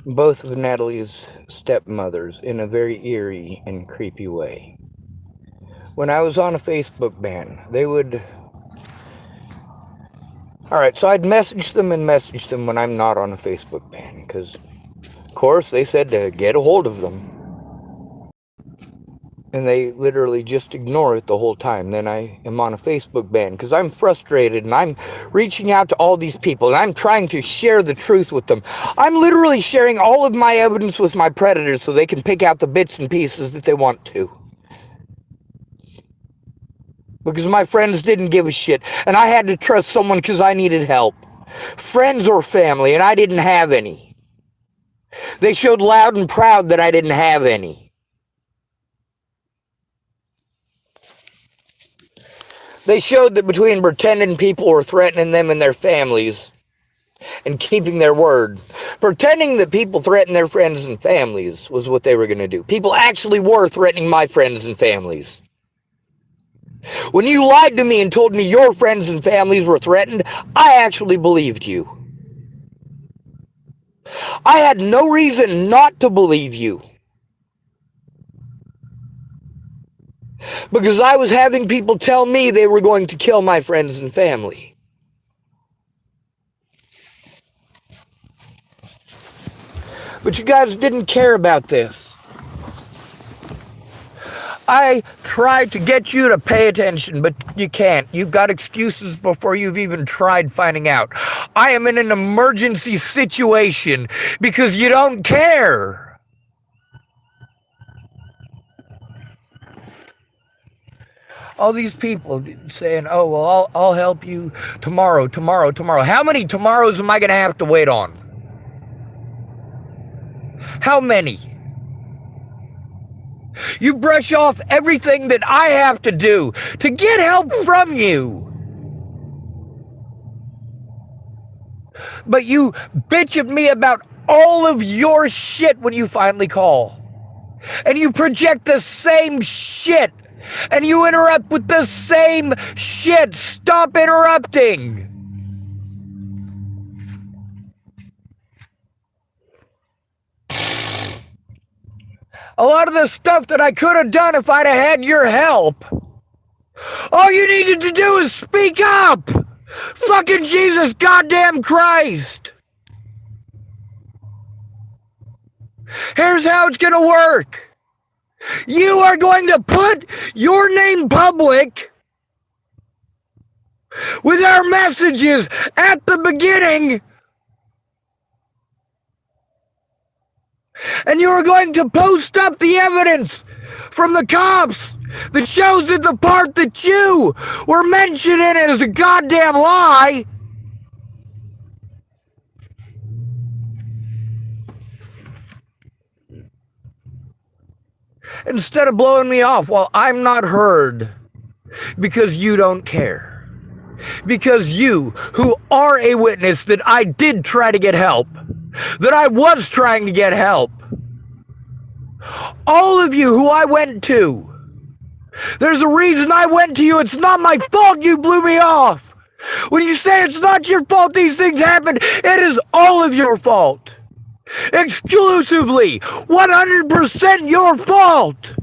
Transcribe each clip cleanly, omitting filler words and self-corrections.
both of Natalie's stepmothers in a very eerie and creepy way. When I was on a Facebook ban, they would. Alright, so I'd message them when I'm not on a Facebook ban, because, of course, they said to get a hold of them. And they literally just ignore it the whole time. Then I am on a Facebook ban because I'm frustrated and I'm reaching out to all these people and I'm trying to share the truth with them. I'm literally sharing all of my evidence with my predators so they can pick out the bits and pieces that they want to. Because my friends didn't give a shit and I had to trust someone because I needed help. Friends or family, and I didn't have any. They showed loud and proud that I didn't have any. They showed that between pretending people were threatening them and their families and keeping their word, pretending that people threatened their friends and families was what they were going to do. People actually were threatening my friends and families. When you lied to me and told me your friends and families were threatened, I actually believed you. I had no reason not to believe you. Because I was having people tell me they were going to kill my friends and family. But you guys didn't care about this. I tried to get you to pay attention, but you can't. You've got excuses before you've even tried finding out. I am in an emergency situation because you don't care. All these people saying, oh, well, I'll help you tomorrow. How many tomorrows am I going to have to wait on? How many? You brush off everything that I have to do to get help from you. But you bitch at me about all of your shit when you finally call. And you project the same shit. And you interrupt with the same shit. Stop interrupting. A lot of the stuff that I could have done if I'd have had your help. All you needed to do is speak up. Fucking Jesus goddamn Christ. Here's how it's gonna work. You are going to put your name public with our messages at the beginning, and you are going to post up the evidence from the cops that shows that the part that you were mentioning is a goddamn lie. Instead of blowing me off while I'm not heard because you don't care. Because you, who are a witness that I did try to get help, that I was trying to get help, all of you who I went to, there's a reason I went to you. It's not my fault you blew me off. When you say it's not your fault these things happen, it is all of your fault. Exclusively, 100% your fault.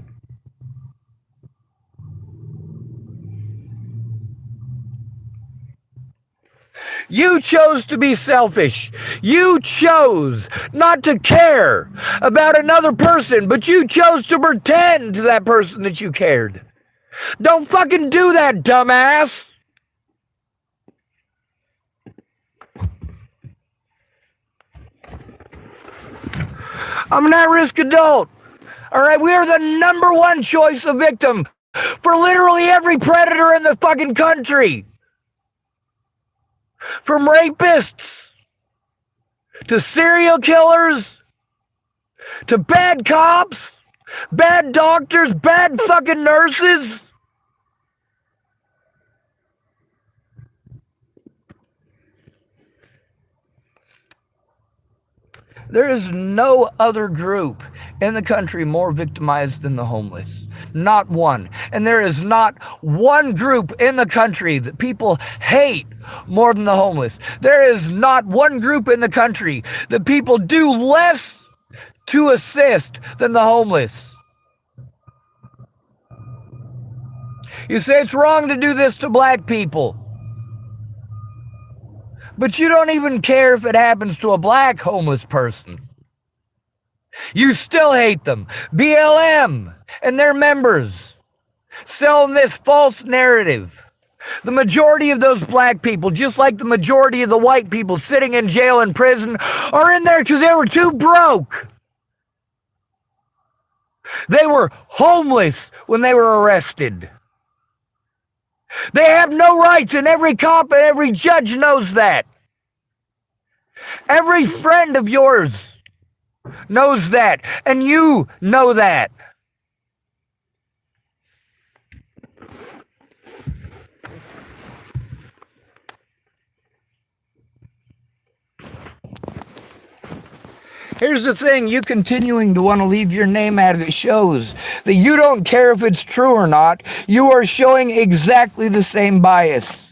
You chose to be selfish. You chose not to care about another person, but you chose to pretend to that person that you cared. Don't fucking do that, dumbass. I'm an at-risk adult. All right, we are the number one choice of victim for literally every predator in the fucking country. From rapists to serial killers to bad cops, bad doctors, bad fucking nurses. There is no other group in the country more victimized than the homeless. Not one. And there is not one group in the country that people hate more than the homeless. There is not one group in the country that people do less to assist than the homeless. You say it's wrong to do this to black people, but you don't even care if it happens to a black homeless person. You still hate them. BLM and their members selling this false narrative. The majority of those black people, just like the majority of the white people sitting in jail and prison, are in there because they were too broke. They were homeless when they were arrested. They have no rights, and every cop and every judge knows that. Every friend of yours knows that, and you know that. Here's the thing, you continuing to want to leave your name out of it shows that you don't care if it's true or not. You are showing exactly the same bias.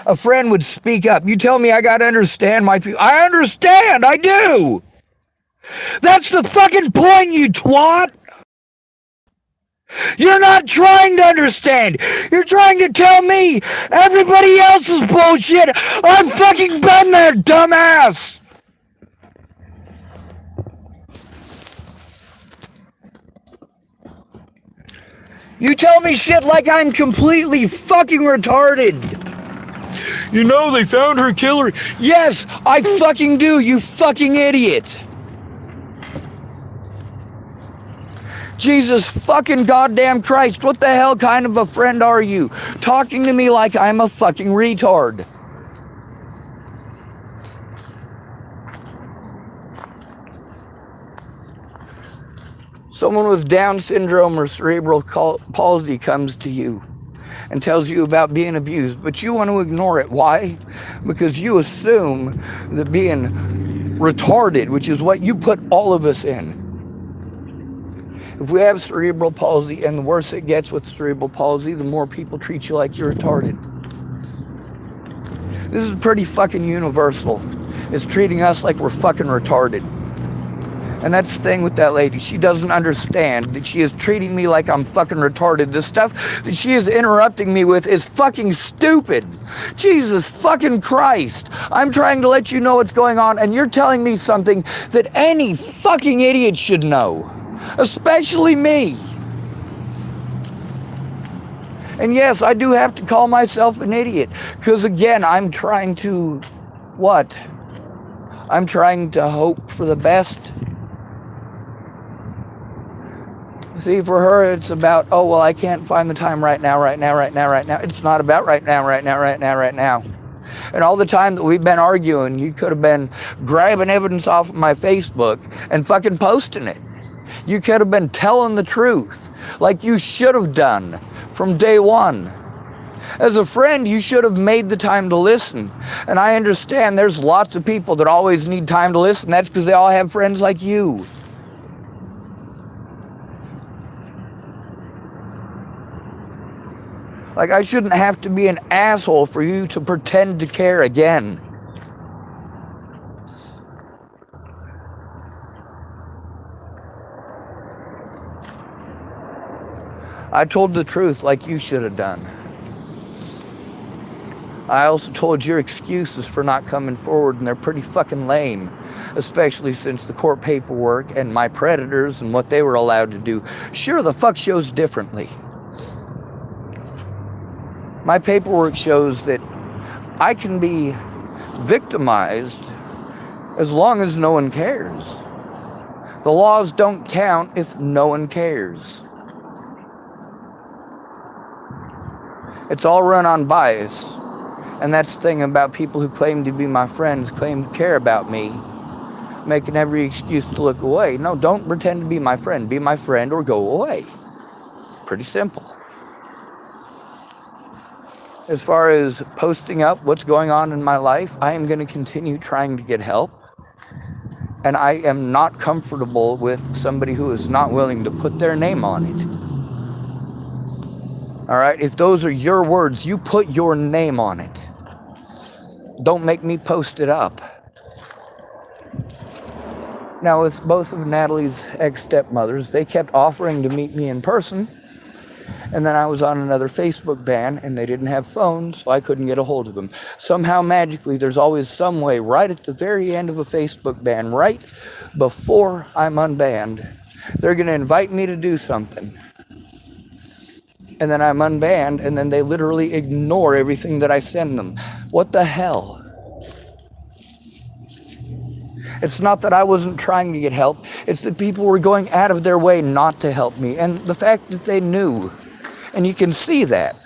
A friend would speak up. You tell me I got to understand my people. I understand, I do. That's the fucking point, you twat. You're not trying to understand. You're trying to tell me everybody else's bullshit. I've fucking been there, dumbass. You tell me shit like I'm completely fucking retarded. You know they found her killer. Yes, I fucking do, you fucking idiot. Jesus fucking goddamn Christ, what the hell kind of a friend are you? Talking to me like I'm a fucking retard. Someone with Down syndrome or cerebral palsy comes to you and tells you about being abused, but you want to ignore it. Why? Because you assume that being retarded, which is what you put all of us in. If we have cerebral palsy, and the worse it gets with cerebral palsy, the more people treat you like you're retarded. This is pretty fucking universal. It's treating us like we're fucking retarded. And that's the thing with that lady. She doesn't understand that she is treating me like I'm fucking retarded. The stuff that she is interrupting me with is fucking stupid. Jesus fucking Christ. I'm trying to let you know what's going on, and you're telling me something that any fucking idiot should know. Especially me. And yes, I do have to call myself an idiot. Because again, I'm trying to... what? I'm trying to hope for the best. See, for her, it's about, oh, well, I can't find the time right now. It's not about right now. And all the time that we've been arguing, you could have been grabbing evidence off of my Facebook and fucking posting it. You could have been telling the truth, like you should have done from day one. As a friend, you should have made the time to listen. And I understand there's lots of people that always need time to listen. That's because they all have friends like you. Like, I shouldn't have to be an asshole for you to pretend to care again. I told the truth like you should have done. I also told your excuses for not coming forward, and they're pretty fucking lame. Especially since the court paperwork and my predators and what they were allowed to do sure the fuck shows differently. My paperwork shows that I can be victimized as long as no one cares. The laws don't count if no one cares. It's all run on bias. And that's the thing about people who claim to be my friends, claim to care about me, making every excuse to look away. No, don't pretend to be my friend. Be my friend or go away. Pretty simple. As far as posting up what's going on in my life, I am going to continue trying to get help. And I am not comfortable with somebody who is not willing to put their name on it. All right? If those are your words, you put your name on it. Don't make me post it up. Now, with both of Natalie's ex-stepmothers, they kept offering to meet me in person. And then I was on another Facebook ban, and they didn't have phones, so I couldn't get a hold of them. Somehow, magically, there's always some way, right at the very end of a Facebook ban, right before I'm unbanned, they're going to invite me to do something. And then I'm unbanned, and then they literally ignore everything that I send them. What the hell? It's not that I wasn't trying to get help. It's that people were going out of their way not to help me. And the fact that they knew. And you can see that.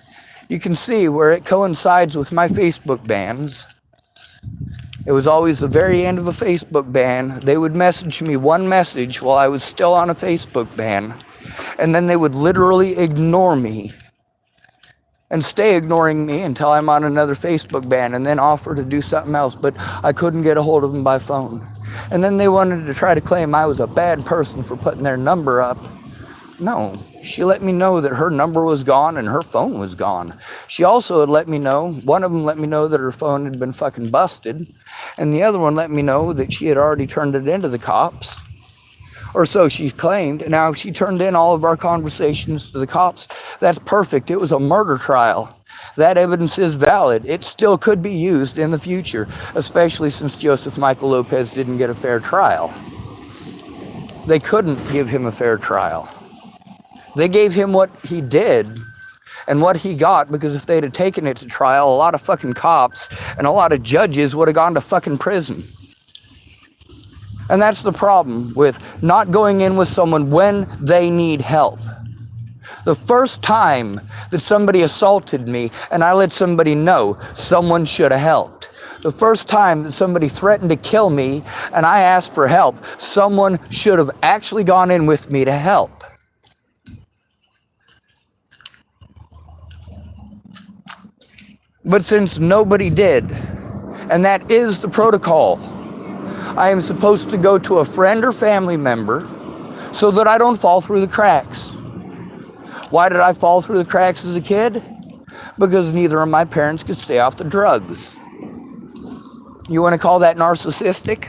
You can see where it coincides with my Facebook bans. It was always the very end of a Facebook ban. They would message me one message while I was still on a Facebook ban. And then they would literally ignore me. And stay ignoring me until I'm on another Facebook ban. And then offer to do something else. But I couldn't get a hold of them by phone. And then they wanted to try to claim I was a bad person for putting their number up. No. She let me know that her number was gone and her phone was gone. She also had let me know, one of them let me know that her phone had been fucking busted. And the other one let me know that she had already turned it into the cops. Or so she claimed. Now, if she turned in all of our conversations to the cops, that's perfect. It was a murder trial. That evidence is valid. It still could be used in the future, especially since Joseph Michael Lopez didn't get a fair trial. They couldn't give him a fair trial. They gave him what he did and what he got, because if they'd have taken it to trial, a lot of fucking cops and a lot of judges would have gone to fucking prison. And that's the problem with not going in with someone when they need help. The first time that somebody assaulted me and I let somebody know, someone should have helped. The first time that somebody threatened to kill me and I asked for help, someone should have actually gone in with me to help. But since nobody did, and that is the protocol, I am supposed to go to a friend or family member so that I don't fall through the cracks. Why did I fall through the cracks as a kid? Because neither of my parents could stay off the drugs. You want to call that narcissistic?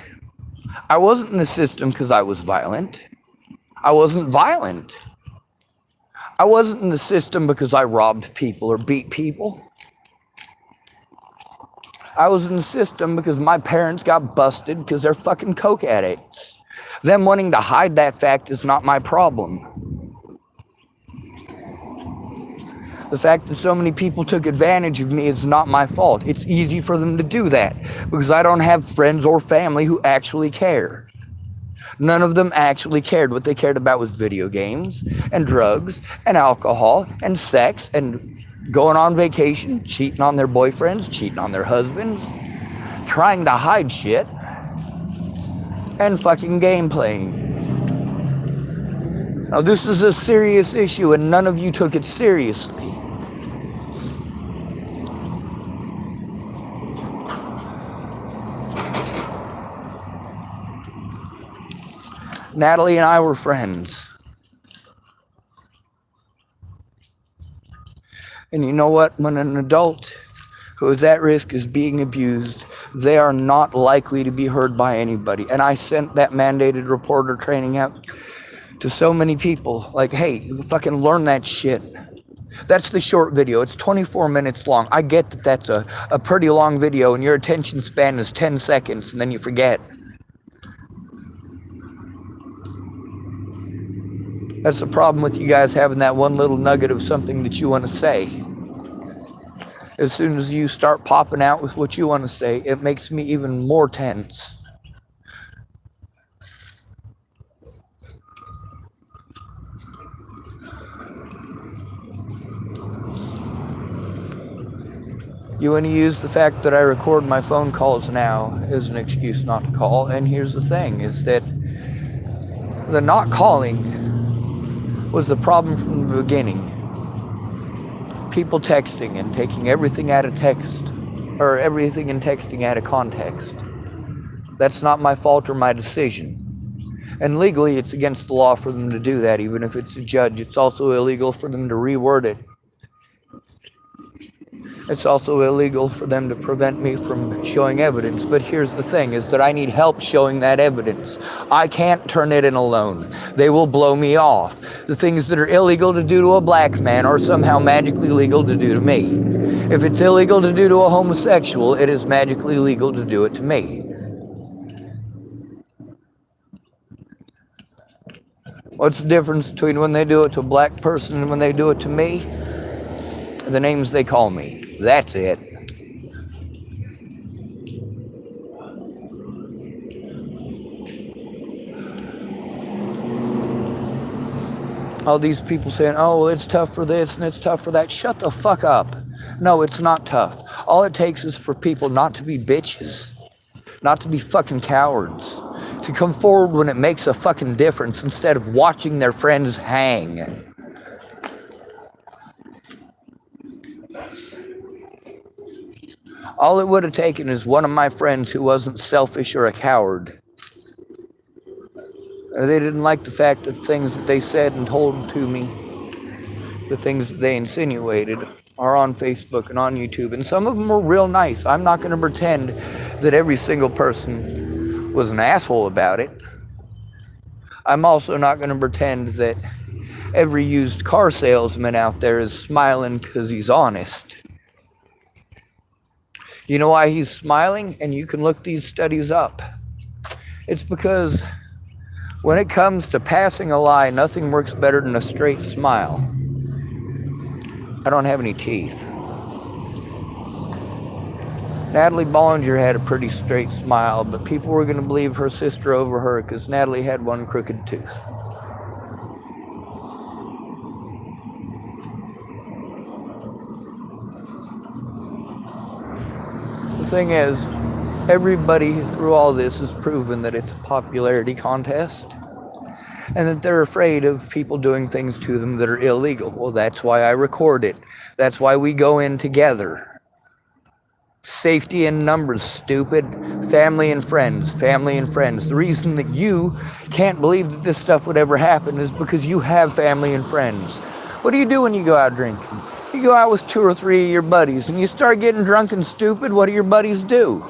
I wasn't in the system because I was violent. I wasn't violent. I wasn't in the system because I robbed people or beat people. I was in the system because my parents got busted because they're fucking coke addicts. Them wanting to hide that fact is not my problem. The fact that so many people took advantage of me is not my fault. It's easy for them to do that because I don't have friends or family who actually care. None of them actually cared. What they cared about was video games and drugs and alcohol and sex and going on vacation, cheating on their boyfriends, cheating on their husbands, trying to hide shit, and fucking game playing. Now, this is a serious issue, and none of you took it seriously. Natalie and I were friends. And you know what? When an adult who is at risk is being abused, they are not likely to be heard by anybody. And I sent that mandated reporter training out to so many people. Like, hey, fucking learn that shit. That's the short video. It's 24 minutes long. I get that that's a pretty long video and your attention span is 10 seconds and then you forget. That's the problem with you guys having that one little nugget of something that you want to say. As soon as you start popping out with what you want to say, it makes me even more tense. You want to use the fact that I record my phone calls now as an excuse not to call. And here's the thing, is that the not calling was the problem from the beginning. People texting and taking everything out of text, or everything in texting out of context. That's not my fault or my decision. And legally, it's against the law for them to do that, even if it's a judge. It's also illegal for them to reword it. It's also illegal for them to prevent me from showing evidence. But here's the thing, is that I need help showing that evidence. I can't turn it in alone. They will blow me off. The things that are illegal to do to a black man are somehow magically legal to do to me. If it's illegal to do to a homosexual, it is magically legal to do it to me. What's the difference between when they do it to a black person and when they do it to me? The names they call me. That's it. All these people saying, oh, well, it's tough for this and it's tough for that. Shut the fuck up. No, it's not tough. All it takes is for people not to be bitches, not to be fucking cowards, to come forward when it makes a fucking difference instead of watching their friends hang. All it would have taken is one of my friends who wasn't selfish or a coward. They didn't like the fact that things that they said and told to me, the things that they insinuated, are on Facebook and on YouTube. And some of them were real nice. I'm not going to pretend that every single person was an asshole about it. I'm also not going to pretend that every used car salesman out there is smiling because he's honest. You know why he's smiling? And you can look these studies up. It's because when it comes to passing a lie, nothing works better than a straight smile. I don't have any teeth. Natalie Bollinger had a pretty straight smile, but people were going to believe her sister over her because Natalie had one crooked tooth. The thing is, everybody through all this has proven that it's a popularity contest and that they're afraid of people doing things to them that are illegal. Well, that's why I record it. That's why we go in together. Safety in numbers, stupid. Family and friends, family and friends. The reason that you can't believe that this stuff would ever happen is because you have family and friends. What do you do when you go out drinking? You go out with 2 or 3 of your buddies and you start getting drunk and stupid. What do your buddies do?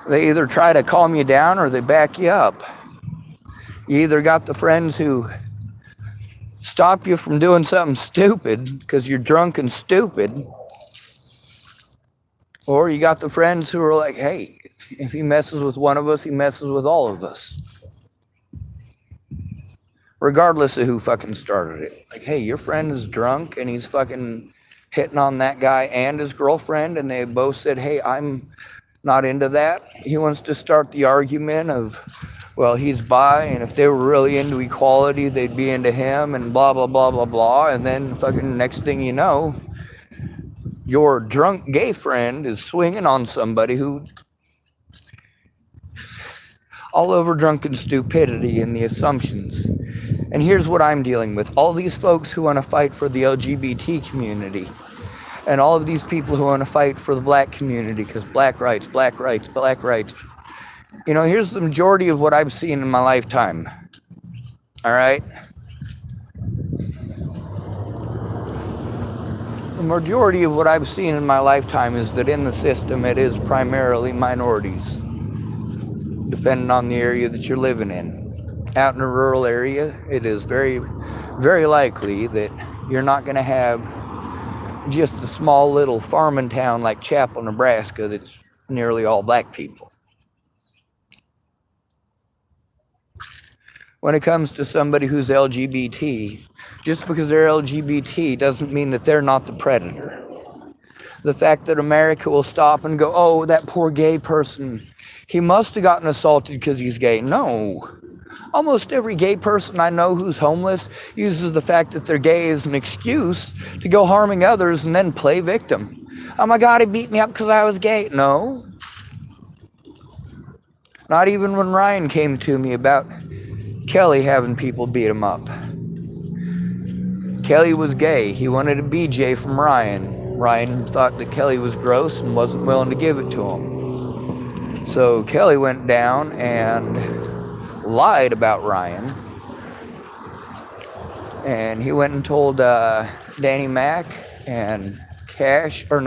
They either try to calm you down or they back you up. You either got the friends who stop you from doing something stupid because you're drunk and stupid, or you got the friends who are like, hey, if he messes with one of us, he messes with all of us. Regardless of who fucking started it. Like, hey, your friend is drunk and he's fucking hitting on that guy and his girlfriend, and they both said, hey, I'm not into that. He wants to start the argument of, well, he's bi, and if they were really into equality, they'd be into him, and blah, blah, blah, blah, blah. And then fucking next thing you know, your drunk gay friend is swinging on somebody who, all over drunken stupidity and the assumptions. And here's what I'm dealing with. All these folks who want to fight for the LGBT community, and all of these people who want to fight for the black community, because black rights, black rights, black rights. You know, here's the majority of what I've seen in my lifetime. All right? The majority of what I've seen in my lifetime is that in the system it is primarily minorities, depending on the area that you're living in. Out in a rural area, it is very, very likely that you're not going to have just a small little farming town like Chapel, Nebraska that's nearly all black people. When it comes to somebody who's LGBT, just because they're LGBT doesn't mean that they're not the predator. The fact that America will stop and go, oh, that poor gay person, he must have gotten assaulted because he's gay. No. Almost every gay person I know who's homeless uses the fact that they're gay as an excuse to go harming others and then play victim. Oh my God, he beat me up because I was gay. No. Not even when Ryan came to me about Kelly having people beat him up. Kelly was gay. He wanted a BJ from Ryan. Ryan thought that Kelly was gross and wasn't willing to give it to him. So Kelly went down and lied about Ryan. And he went and told Danny Mac and Casper.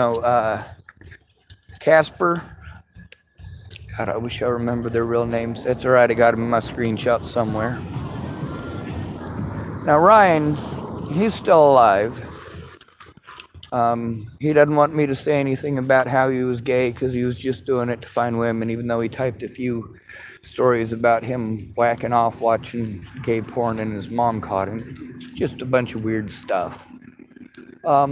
God, I wish I remember their real names. That's all right, I got them in my screenshot somewhere. Now Ryan, he's still alive. He doesn't want me to say anything about how he was gay because he was just doing it to find women, even though he typed a few stories about him whacking off watching gay porn and his mom caught him. It's just a bunch of weird stuff. But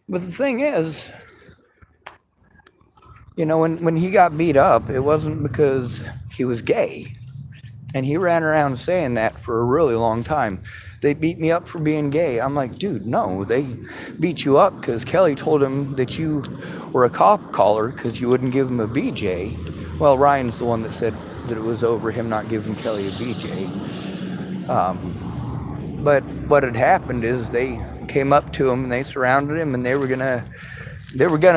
the thing is, you know, when he got beat up, it wasn't because he was gay. And he ran around saying that for a really long time. They beat me up for being gay. I'm like, dude, no, they beat you up because Kelly told him that you were a cop caller because you wouldn't give him a BJ. Well, Ryan's the one that said that it was over him not giving Kelly a BJ. But what had happened is they came up to him and they surrounded him and they were gonna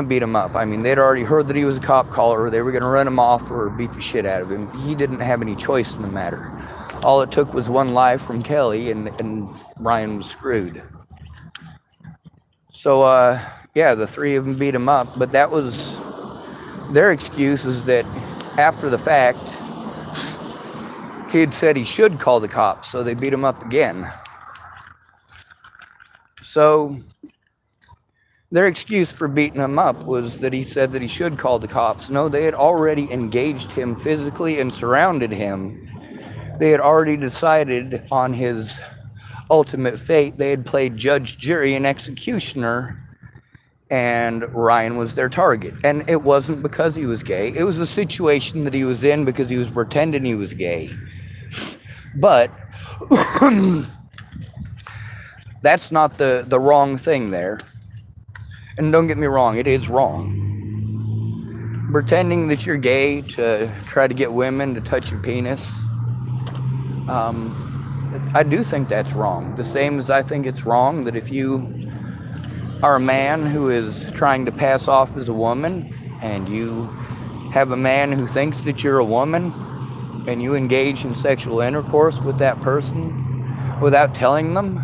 beat him up. I mean, they'd already heard that he was a cop caller. They were gonna run him off or beat the shit out of him. He didn't have any choice in the matter. All it took was one lie from Kelly and Ryan was screwed. So, yeah, the three of them beat him up, but that was their excuse, is that after the fact, he had said he should call the cops, so they beat him up again. So their excuse for beating him up was that he said that he should call the cops. No, they had already engaged him physically and surrounded him. They had already decided on his ultimate fate. They had played judge, jury, and executioner, and Ryan was their target. And it wasn't because he was gay. It was a situation that he was in because he was pretending he was gay. But that's not the wrong thing there. And don't get me wrong, it is wrong. Pretending that you're gay to try to get women to touch your penis, I do think that's wrong. The same as I think it's wrong that if you are a man who is trying to pass off as a woman and you have a man who thinks that you're a woman and you engage in sexual intercourse with that person without telling them,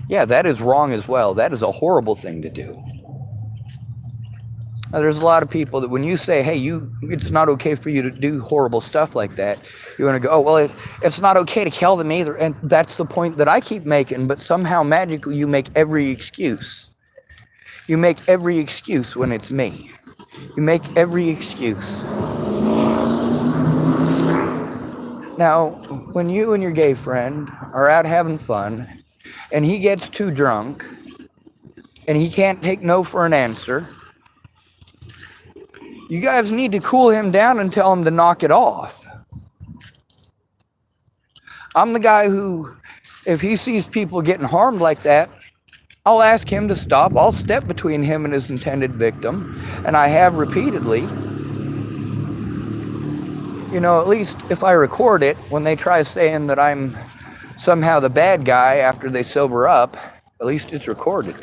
yeah, that is wrong as well. That is a horrible thing to do. Now, there's a lot of people that when you say, hey, it's not okay for you to do horrible stuff like that, you want to go, oh, well, it's not okay to kill them either. And that's the point that I keep making, but somehow magically you make every excuse. You make every excuse when it's me. You make every excuse. Now, when you and your gay friend are out having fun and he gets too drunk and he can't take no for an answer, you guys need to cool him down and tell him to knock it off. I'm the guy who, if he sees people getting harmed like that, I'll ask him to stop. I'll step between him and his intended victim. And I have repeatedly. You know, at least if I record it, when they try saying that I'm somehow the bad guy after they sober up, at least it's recorded.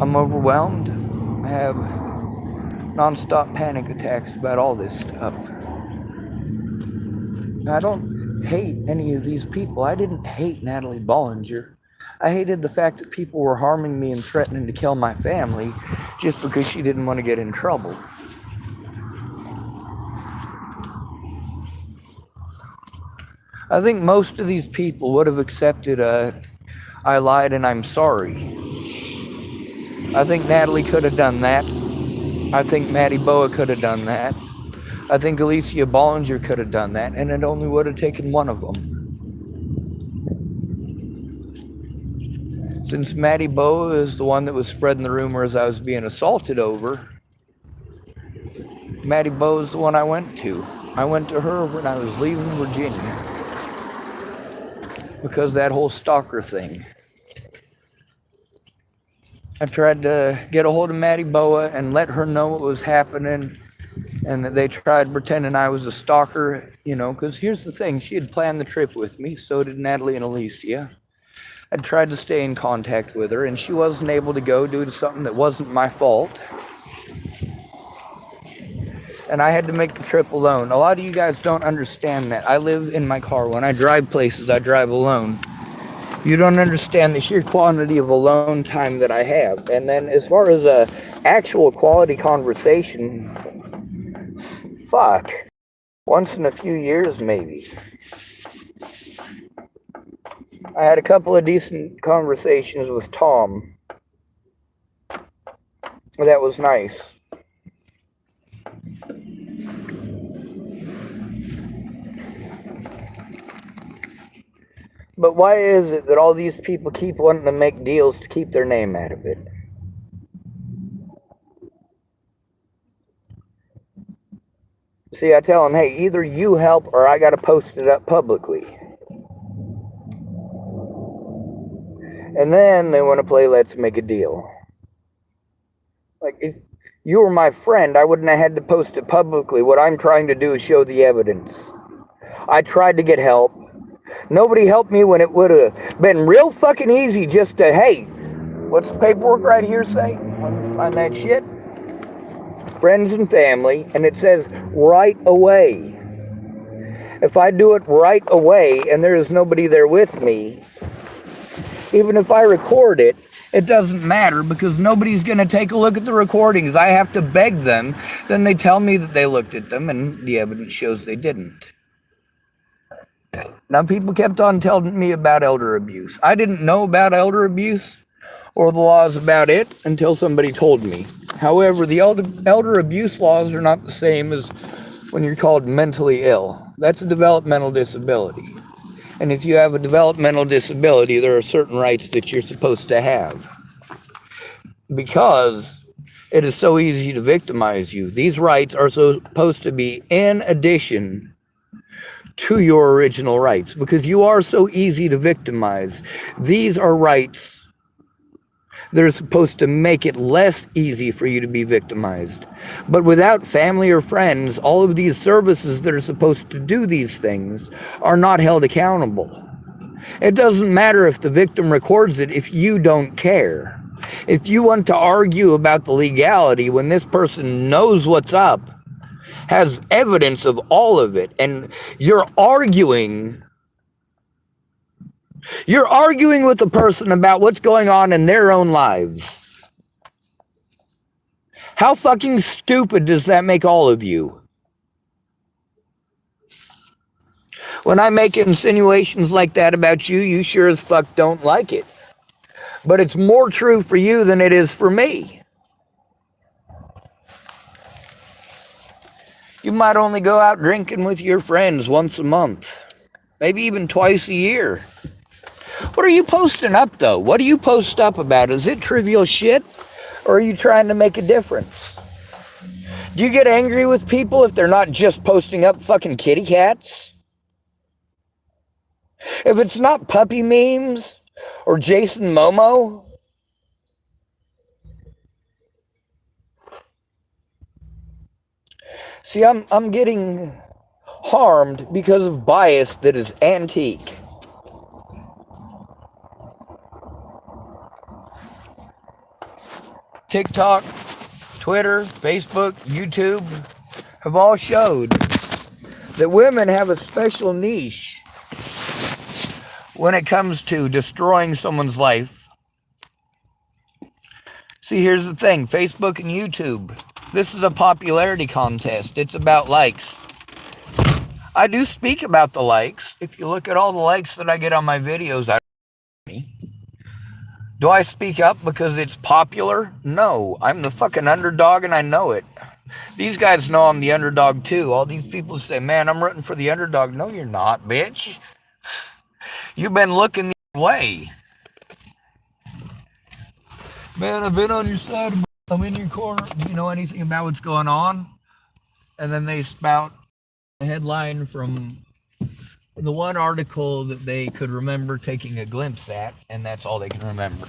I'm overwhelmed. I have non-stop panic attacks about all this stuff. I don't hate any of these people. I didn't hate Natalie Bollinger. I hated the fact that people were harming me and threatening to kill my family just because she didn't want to get in trouble. I think most of these people would have accepted I lied and I'm sorry. I think Natalie could have done that. I think Maddie Boa could have done that. I think Alicia Bollinger could have done that, and it only would have taken one of them. Since Maddie Boa is the one that was spreading the rumors I was being assaulted over, Maddie Boa is the one I went to. I went to her when I was leaving Virginia because that whole stalker thing. I tried to get a hold of Maddie Boa and let her know what was happening, and that they tried pretending I was a stalker, because here's the thing. She had planned the trip with me, so did Natalie and Alicia. I tried to stay in contact with her, and she wasn't able to go due to something that wasn't my fault. And I had to make the trip alone. A lot of you guys don't understand that. I live in my car. When I drive places, I drive alone. You don't understand the sheer quantity of alone time that I have. And then as far as a actual quality conversation, fuck. Once in a few years, maybe. I had a couple of decent conversations with Tom. That was nice. But why is it that all these people keep wanting to make deals to keep their name out of it? See, I tell them, hey, either you help or I got to post it up publicly. And then they want to play let's make a deal. Like, if you were my friend, I wouldn't have had to post it publicly. What I'm trying to do is show the evidence. I tried to get help. Nobody helped me when it would have been real fucking easy just to, hey, what's the paperwork right here say? Let me find that shit. Friends and family, and it says right away. If I do it right away and there is nobody there with me, even if I record it, it doesn't matter because nobody's going to take a look at the recordings. I have to beg them. Then they tell me that they looked at them and the evidence shows they didn't. Now, people kept on telling me about elder abuse. I didn't know about elder abuse or the laws about it until somebody told me. However, the elder abuse laws are not the same as when you're called mentally ill. That's a developmental disability. And if you have a developmental disability, there are certain rights that you're supposed to have. Because it is so easy to victimize you. These rights are supposed to be in addition to your original rights. Because you are so easy to victimize. These are rights that are supposed to make it less easy for you to be victimized. But without family or friends, all of these services that are supposed to do these things are not held accountable. It doesn't matter if the victim records it if you don't care. If you want to argue about the legality when this person knows what's up, has evidence of all of it, and you're arguing with a person about what's going on in their own lives. How fucking stupid does that make all of you? When I make insinuations like that about you, you sure as fuck don't like it. But it's more true for you than it is for me. You might only go out drinking with your friends once a month, maybe even twice a year. What are you posting up, though? What do you post up about? Is it trivial shit, or are you trying to make a difference? Do you get angry with people if they're not just posting up fucking kitty cats? If it's not puppy memes or Jason Momoa? See, I'm getting harmed because of bias that is antique. TikTok, Twitter, Facebook, YouTube have all showed that women have a special niche when it comes to destroying someone's life. See, here's the thing, Facebook and YouTube, this is a popularity contest. It's about likes. I do speak about the likes. If you look at all the likes that I get on my videos, do I speak up because it's popular? No, I'm the fucking underdog and I know it. These guys know I'm the underdog too. All these people say, man, I'm rooting for the underdog. No, you're not, bitch. You've been looking the way. Man, I've been on your side. I'm in your corner. Do you know anything about what's going on? And then they spout a headline from the one article that they could remember taking a glimpse at, and that's all they can remember.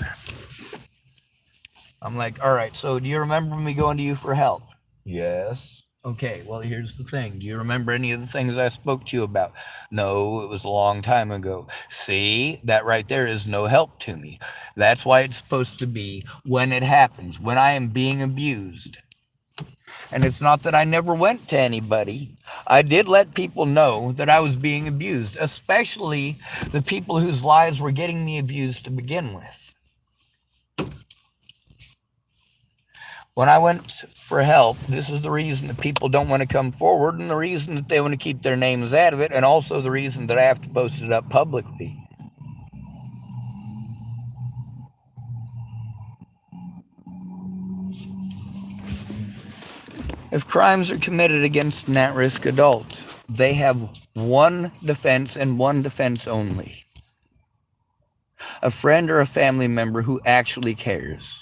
I'm like, all right, so do you remember me going to you for help? Yes. Okay, well, here's the thing. Do you remember any of the things I spoke to you about? No, it was a long time ago. See, that right there is no help to me. That's why it's supposed to be when it happens, when I am being abused. And it's not that I never went to anybody. I did let people know that I was being abused, especially the people whose lives were getting me abused to begin with. When I went for help, this is the reason that people don't want to come forward, and the reason that they want to keep their names out of it, and also the reason that I have to post it up publicly. If crimes are committed against an at-risk adult, they have one defense and one defense only: a friend or a family member who actually cares.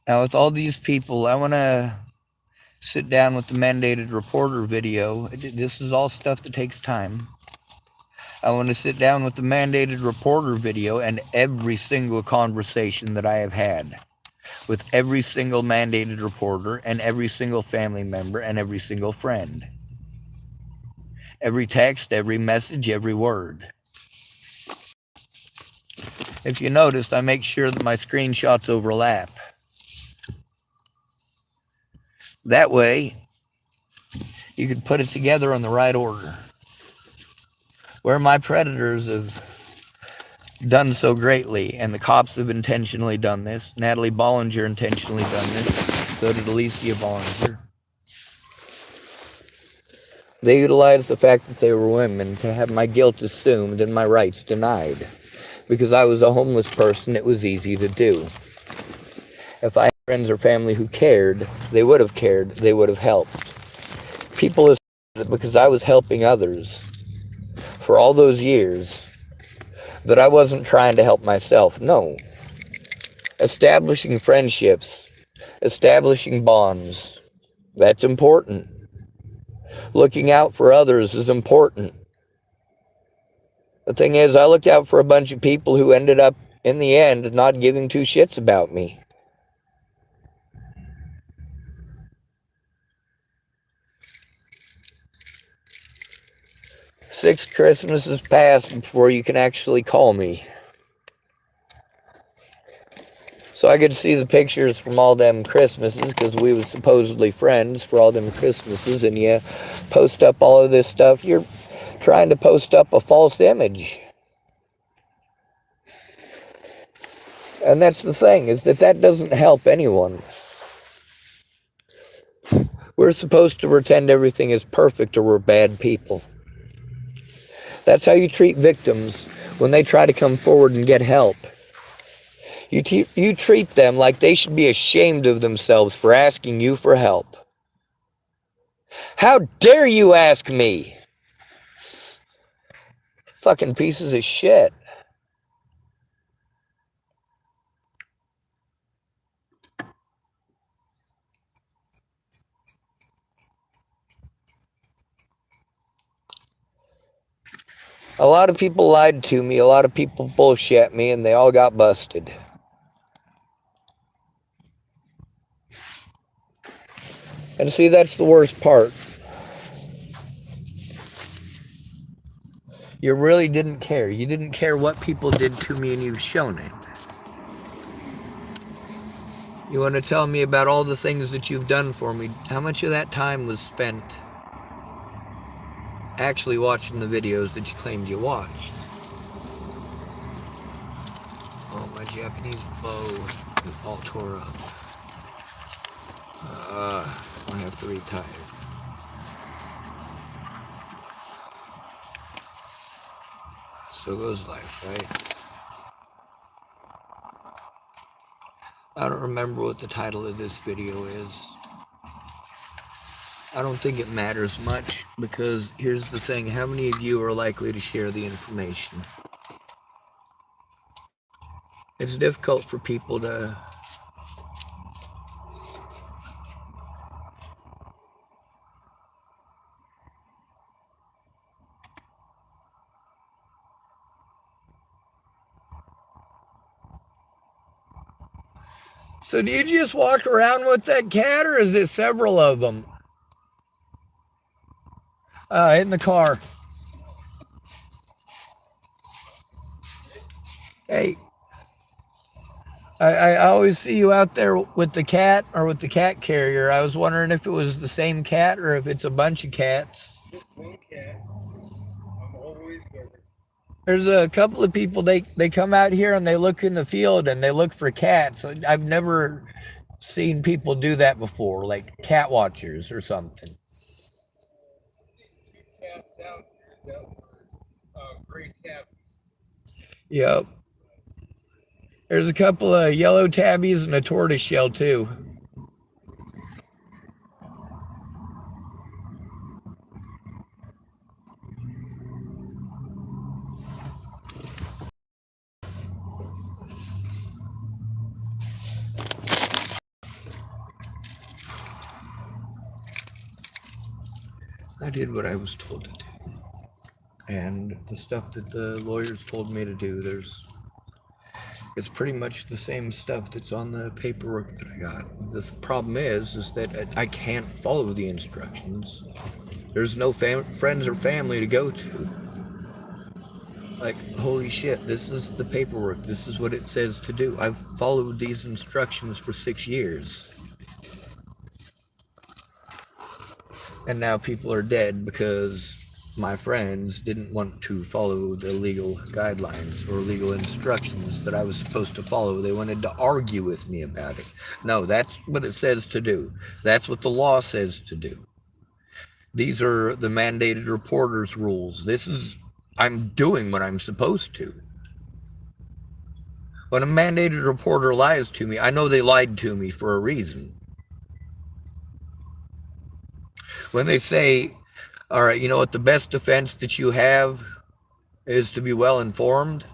Now, with all these people, I want to sit down with the mandated reporter video. This is all stuff that takes time. I want to sit down with the mandated reporter video and every single conversation that I have had with every single mandated reporter and every single family member and every single friend. Every text, every message, every word. If you notice, I make sure that my screenshots overlap. That way, you can put it together in the right order. Where my predators have done so greatly, and the cops have intentionally done this. Natalie Bollinger intentionally done this. So did Alicia Bollinger. They utilized the fact that they were women to have my guilt assumed and my rights denied. Because I was a homeless person, it was easy to do. If I had friends or family who cared, they would have helped. People assumed that because I was helping others for all those years, that I wasn't trying to help myself. No. Establishing friendships, establishing bonds, that's important. Looking out for others is important. The thing is, I looked out for a bunch of people who ended up, in the end, not giving two shits about me. Six Christmases passed before you can actually call me. So I could see the pictures from all them Christmases, because we was supposedly friends for all them Christmases, and you post up all of this stuff. You're trying to post up a false image. And that's the thing, is that doesn't help anyone. We're supposed to pretend everything is perfect or we're bad people. That's how you treat victims when they try to come forward and get help. You treat them like they should be ashamed of themselves for asking you for help. How dare you ask me? Fucking pieces of shit. A lot of people lied to me, a lot of people bullshit me, and they all got busted. And see, that's the worst part. You really didn't care. You didn't care what people did to me, and you've shown it. You want to tell me about all the things that you've done for me. How much of that time was spent actually watching the videos that you claimed you watched? Oh, my Japanese bow is all tore up. I have to retire. So goes life, right? I don't remember what the title of this video is. I don't think it matters much, because here's the thing: how many of you are likely to share the information? It's difficult for people to So do you just walk around with that cat, or is it several of them? In the car. Hey, I always see you out there with the cat or with the cat carrier. I was wondering if it was the same cat or if it's a bunch of cats. One cat. I'm always there. There's a couple of people, they come out here and they look in the field and they look for cats. I've never seen people do that before, like cat watchers or something. Two cats out here that were gray tabbies. Yep. There's a couple of yellow tabbies and a tortoise shell too. I did what I was told to do. And the stuff that the lawyers told me to do, it's pretty much the same stuff that's on the paperwork that I got. The problem is that I can't follow the instructions. There's no friends or family to go to. Like, holy shit, this is the paperwork. This is what it says to do. I've followed these instructions for 6 years. And now people are dead because my friends didn't want to follow the legal guidelines or legal instructions that I was supposed to follow. They wanted to argue with me about it. No, that's what it says to do. That's what the law says to do. These are the mandated reporters rules. I'm doing what I'm supposed to. When a mandated reporter lies to me, I know they lied to me for a reason. When they say, all right, you know what, the best defense that you have is to be well informed.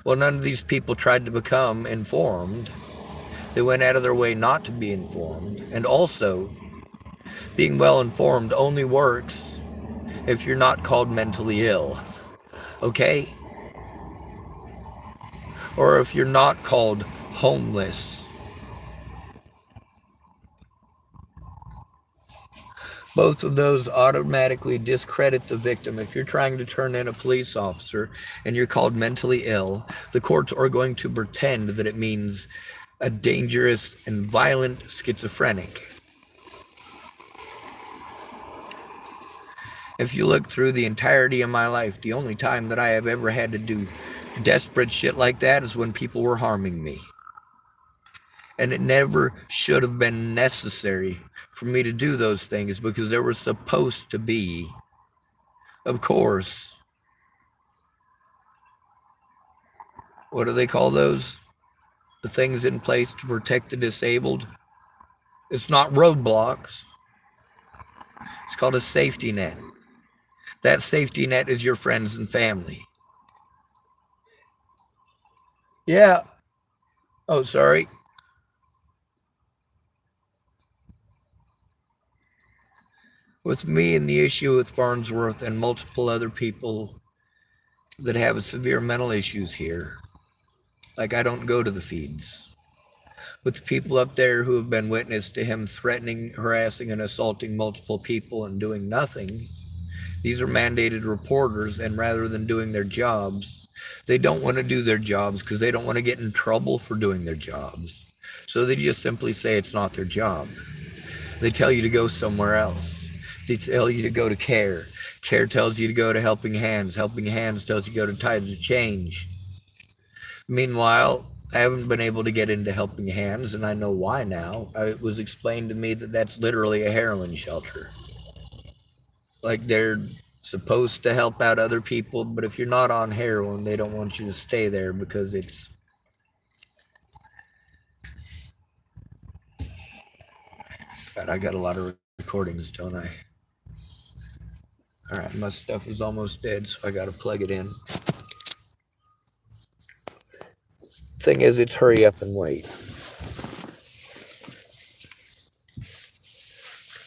Well, none of these people tried to become informed. They went out of their way not to be informed. And also, being well informed only works if you're not called mentally ill. Okay? Or if you're not called homeless. Both of those automatically discredit the victim. If you're trying to turn in a police officer and you're called mentally ill, the courts are going to pretend that it means a dangerous and violent schizophrenic. If you look through the entirety of my life, the only time that I have ever had to do desperate shit like that is when people were harming me. And it never should have been necessary for me to do those things because there was supposed to be, of course, what do they call those? The things in place to protect the disabled. It's not roadblocks. It's called a safety net. That safety net is your friends and family. Yeah. Oh, sorry. With me and the issue with Farnsworth and multiple other people that have severe mental issues here, like I don't go to the feeds. With the people up there who have been witness to him threatening, harassing, and assaulting multiple people and doing nothing, these are mandated reporters, and rather than doing their jobs, they don't want to do their jobs because they don't want to get in trouble for doing their jobs. So they just simply say it's not their job. They tell you to go somewhere else. They tell you to go to care. Care tells you to go to Helping Hands. Helping Hands tells you to go to Tides of Change. Meanwhile, I haven't been able to get into Helping Hands, and I know why now. It was explained to me that that's literally a heroin shelter. Like, they're supposed to help out other people, but if you're not on heroin, they don't want you to stay there because it's... God, I got a lot of recordings, don't I? Alright, my stuff is almost dead, so I gotta plug it in. Thing is, it's hurry up and wait.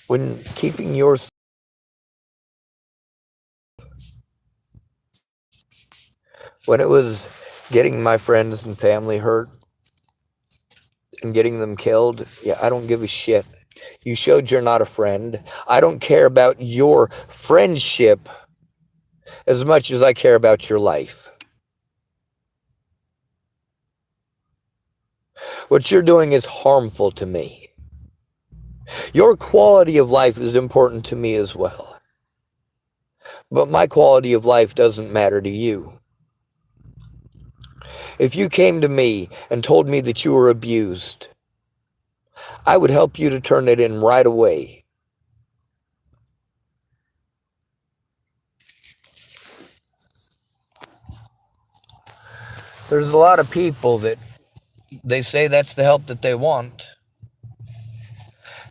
When keeping yours... When it was getting my friends and family hurt, and getting them killed, yeah, I don't give a shit. You showed you're not a friend. I don't care about your friendship as much as I care about your life. What you're doing is harmful to me. Your quality of life is important to me as well. But my quality of life doesn't matter to you. If you came to me and told me that you were abused, I would help you to turn it in right away. There's a lot of people that they say that's the help that they want.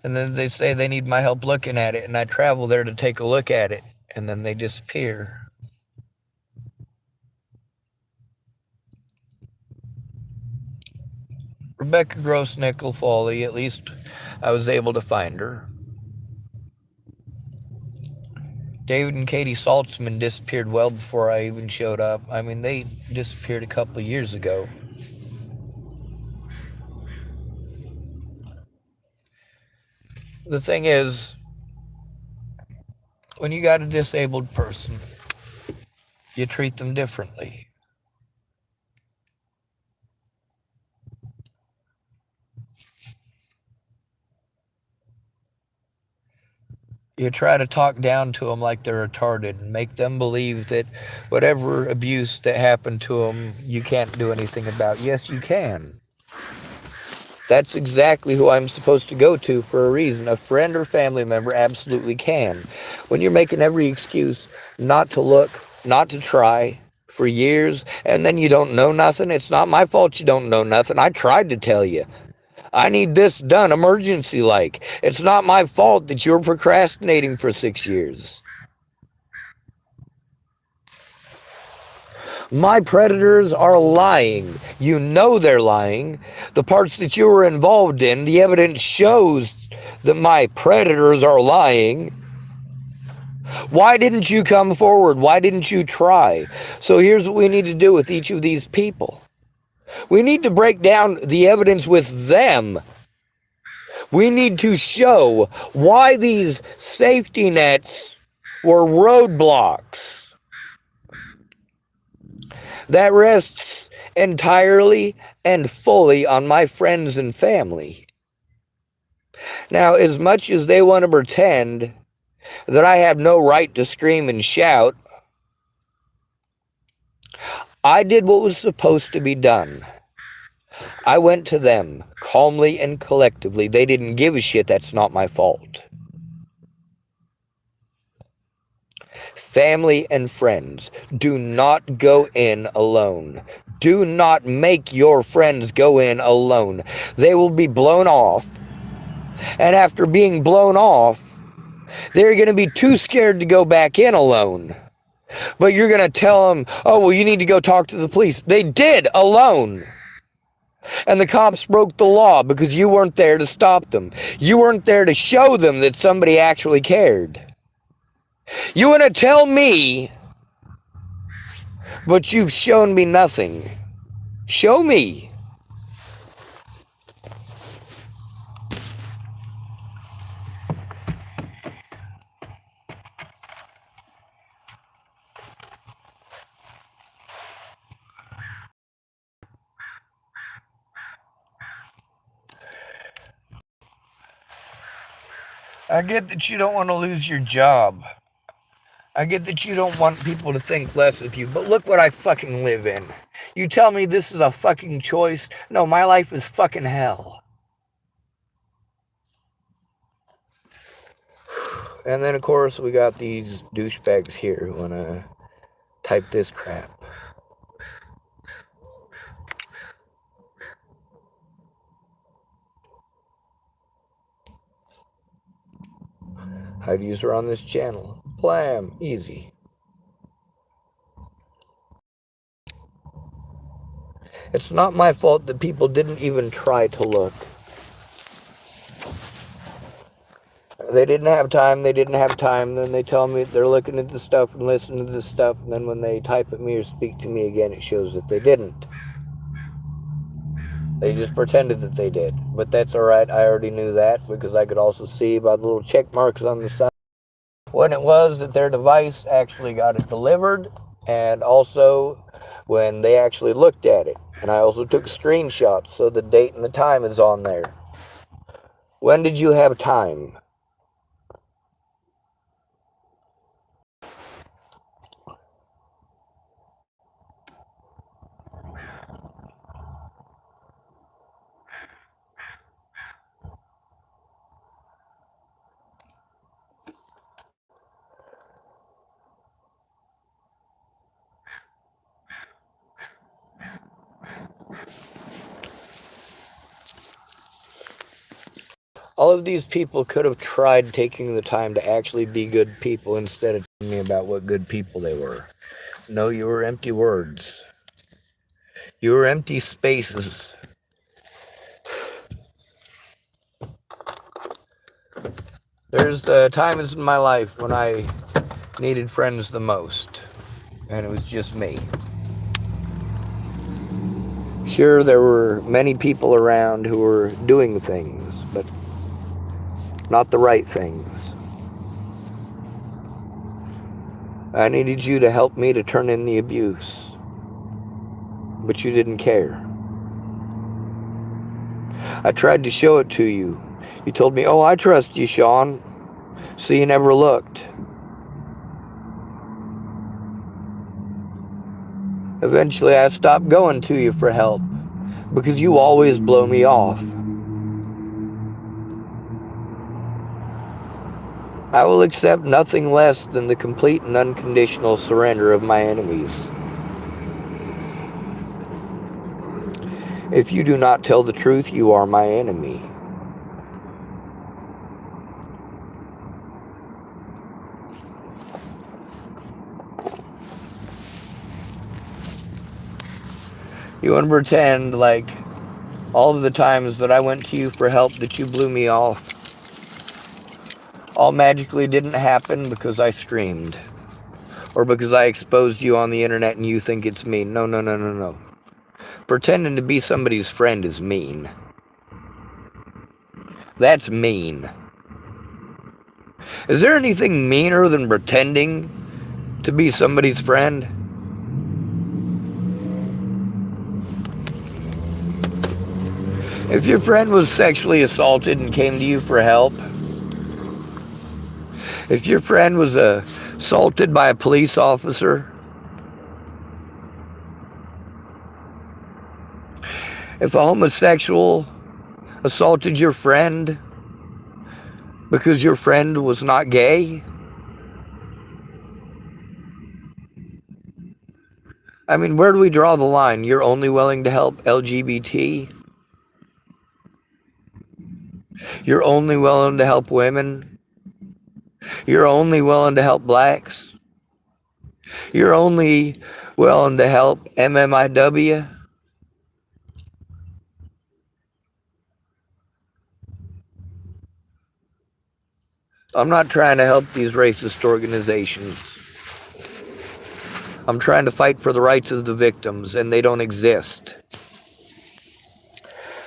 And then they say they need my help looking at it, and I travel there to take a look at it, and then they disappear. Rebecca Gross-Nickel Foley, at least I was able to find her. David and Katie Saltzman disappeared well before I even showed up. I mean, they disappeared a couple of years ago. The thing is, when you got a disabled person, you treat them differently. You try to talk down to them like they're retarded and make them believe that whatever abuse that happened to them, you can't do anything about. Yes, you can. That's exactly who I'm supposed to go to for a reason. A friend or family member absolutely can. When you're making every excuse not to look, not to try for years, and then you don't know nothing, it's not my fault you don't know nothing. I tried to tell you. I need this done emergency-like. It's not my fault that you're procrastinating for 6 years. My predators are lying. You know they're lying. The parts that you were involved in, the evidence shows that my predators are lying. Why didn't you come forward? Why didn't you try? So here's what we need to do with each of these people. We need to break down the evidence with them. We need to show why these safety nets were roadblocks. That rests entirely and fully on my friends and family. Now, as much as they want to pretend that I have no right to scream and shout, I did what was supposed to be done. I went to them calmly and collectively. They didn't give a shit. That's not my fault. Family and friends, do not go in alone. Do not make your friends go in alone. They will be blown off. And after being blown off, they're going to be too scared to go back in alone. But you're going to tell them, oh, well, you need to go talk to the police. They did alone. And the cops broke the law because you weren't there to stop them. You weren't there to show them that somebody actually cared. You want to tell me, but you've shown me nothing. Show me. I get that you don't want to lose your job. I get that you don't want people to think less of you, but look what I fucking live in. You tell me this is a fucking choice? No, my life is fucking hell. And then, of course, we got these douchebags here who want to type this crap. Hide user on this channel. Blam. Easy. It's not my fault that people didn't even try to look. They didn't have time, then they tell me they're looking at the stuff and listening to this stuff, and then when they type at me or speak to me again, it shows that they didn't. They just pretended that they did. But that's alright, I already knew that because I could also see by the little check marks on the side when it was that their device actually got it delivered, and also when they actually looked at it. And I also took screenshots so the date and the time is on there. When did you have time? All of these people could have tried taking the time to actually be good people instead of telling me about what good people they were. No, you were empty words. You were empty spaces. There's the times in my life when I needed friends the most, and it was just me. Sure, there were many people around who were doing things, but not the right things. I needed you to help me to turn in the abuse, but you didn't care. I tried to show it to you. You told me, "Oh, I trust you, Sean." So you never looked. Eventually, I stopped going to you for help because you always blow me off. I will accept nothing less than the complete and unconditional surrender of my enemies. If you do not tell the truth, you are my enemy. You want to pretend like all of the times that I went to you for help that you blew me off all magically didn't happen because I screamed or because I exposed you on the internet and you think it's mean. No, no, no, no, no. Pretending to be somebody's friend is mean. That's mean. Is there anything meaner than pretending to be somebody's friend? If your friend was sexually assaulted and came to you for help, if your friend was assaulted by a police officer, if a homosexual assaulted your friend because your friend was not gay, I mean, where do we draw the line? You're only willing to help LGBT? You're only willing to help women? You're only willing to help blacks? You're only willing to help MMIW? I'm not trying to help these racist organizations. I'm trying to fight for the rights of the victims, and they don't exist.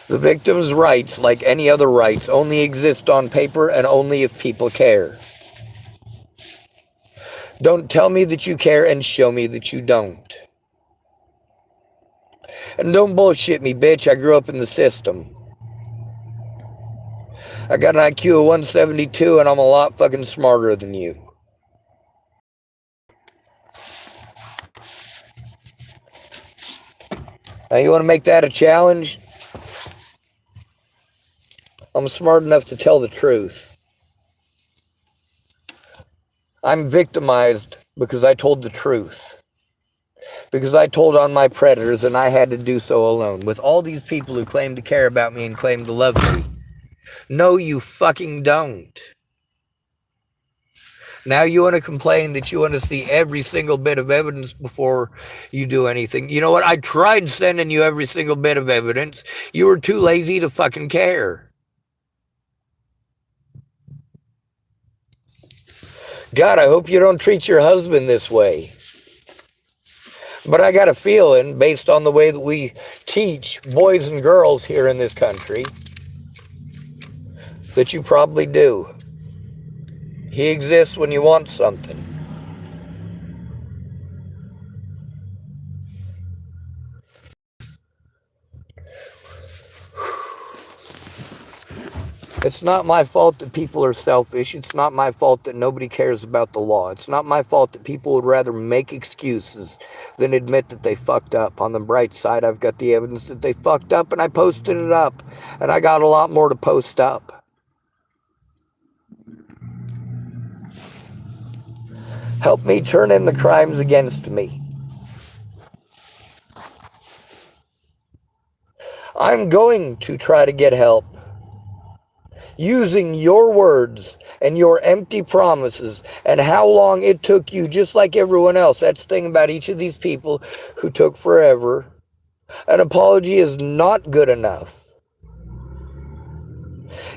The victims' rights, like any other rights, only exist on paper and only if people care. Don't tell me that you care and show me that you don't. And don't bullshit me, bitch. I grew up in the system. I got an IQ of 172 and I'm a lot fucking smarter than you. Now you want to make that a challenge? I'm smart enough to tell the truth. I'm victimized because I told the truth. Because I told on my predators and I had to do so alone. With all these people who claim to care about me and claim to love me. No, you fucking don't. Now you want to complain that you want to see every single bit of evidence before you do anything. You know what? I tried sending you every single bit of evidence. You were too lazy to fucking care. God, I hope you don't treat your husband this way. But I got a feeling, based on the way that we teach boys and girls here in this country that you probably do. He exists when you want something. It's not my fault that people are selfish. It's not my fault that nobody cares about the law. It's not my fault that people would rather make excuses than admit that they fucked up. On the bright side, I've got the evidence that they fucked up, and I posted it up. And I got a lot more to post up. Help me turn in the crimes against me. I'm going to try to get help. Using your words and your empty promises and how long it took you, just like everyone else. That's the thing about each of these people who took forever. An apology is not good enough.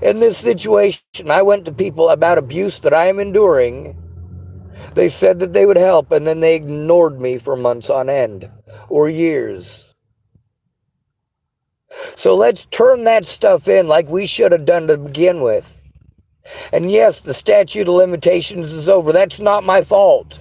In this situation, I went to people about abuse that I am enduring. They said that they would help, and then they ignored me for months on end or years. So let's turn that stuff in like we should have done to begin with. And yes, the statute of limitations is over. That's not my fault.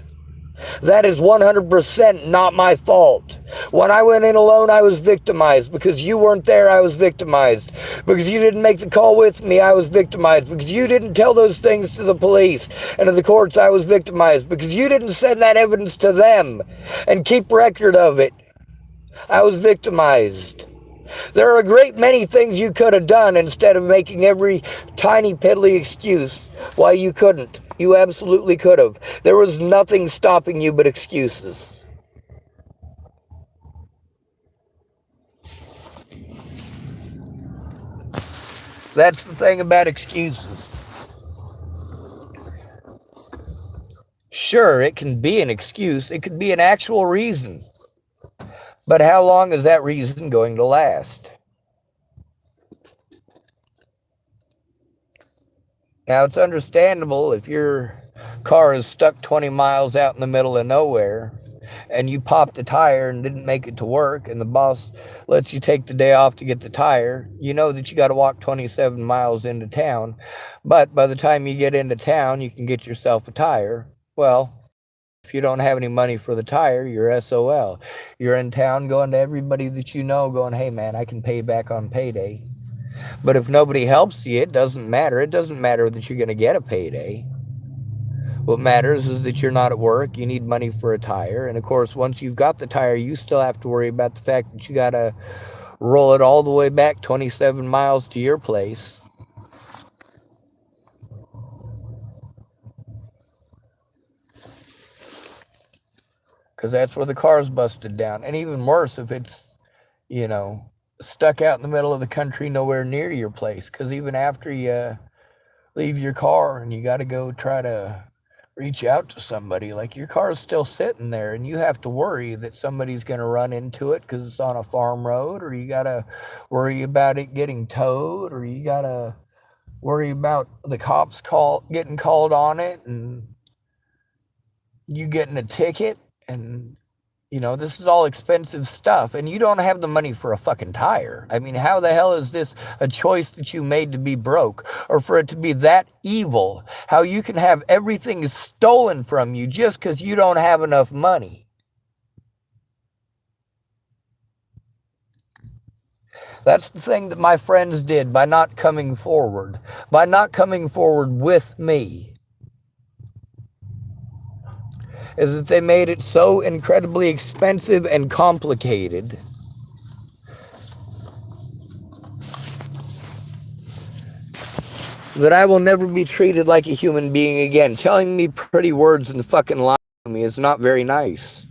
That is 100% not my fault. When I went in alone, I was victimized. Because you weren't there, I was victimized. Because you didn't make the call with me, I was victimized. Because you didn't tell those things to the police and to the courts, I was victimized. Because you didn't send that evidence to them and keep record of it, I was victimized. There are a great many things you could have done instead of making every tiny piddly excuse why you couldn't. You absolutely could have. There was nothing stopping you but excuses. That's the thing about excuses. Sure, it can be an excuse. It could be an actual reason. But how long is that reason going to last? Now, it's understandable if your car is stuck 20 miles out in the middle of nowhere and you popped a tire and didn't make it to work and the boss lets you take the day off to get the tire, you know that you got to walk 27 miles into town. But by the time you get into town, you can get yourself a tire. Well, if you don't have any money for the tire, you're SOL. You're in town going to everybody that you know going, hey man, I can pay you back on payday. But if nobody helps you, it doesn't matter. It doesn't matter that you're going to get a payday. What matters is that you're not at work, you need money for a tire. And of course, once you've got the tire, you still have to worry about the fact that you got to roll it all the way back 27 miles to your place. Because that's where the car's busted down. And even worse if it's, stuck out in the middle of the country, nowhere near your place. Because even after you leave your car and you got to go try to reach out to somebody, like your car's still sitting there and you have to worry that somebody's going to run into it because it's on a farm road, or you got to worry about it getting towed, or you got to worry about the cops getting called on it and you getting a ticket. And this is all expensive stuff, and you don't have the money for a fucking tire. I mean, how the hell is this a choice that you made to be broke, or for it to be that evil? How you can have everything stolen from you just because you don't have enough money? That's the thing that my friends did by not coming forward with me. Is that they made it so incredibly expensive and complicated that I will never be treated like a human being again. Telling me pretty words and fucking lying to me is not very nice.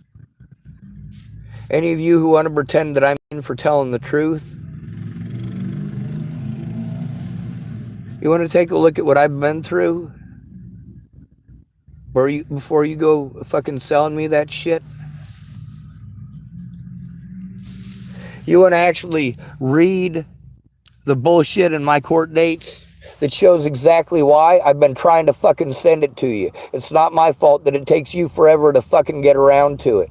Any of you who want to pretend that I'm in for telling the truth, you want to take a look at what I've been through? Before you go fucking selling me that shit? You want to actually read the bullshit in my court dates that shows exactly why? I've been trying to fucking send it to you. It's not my fault that it takes you forever to fucking get around to it.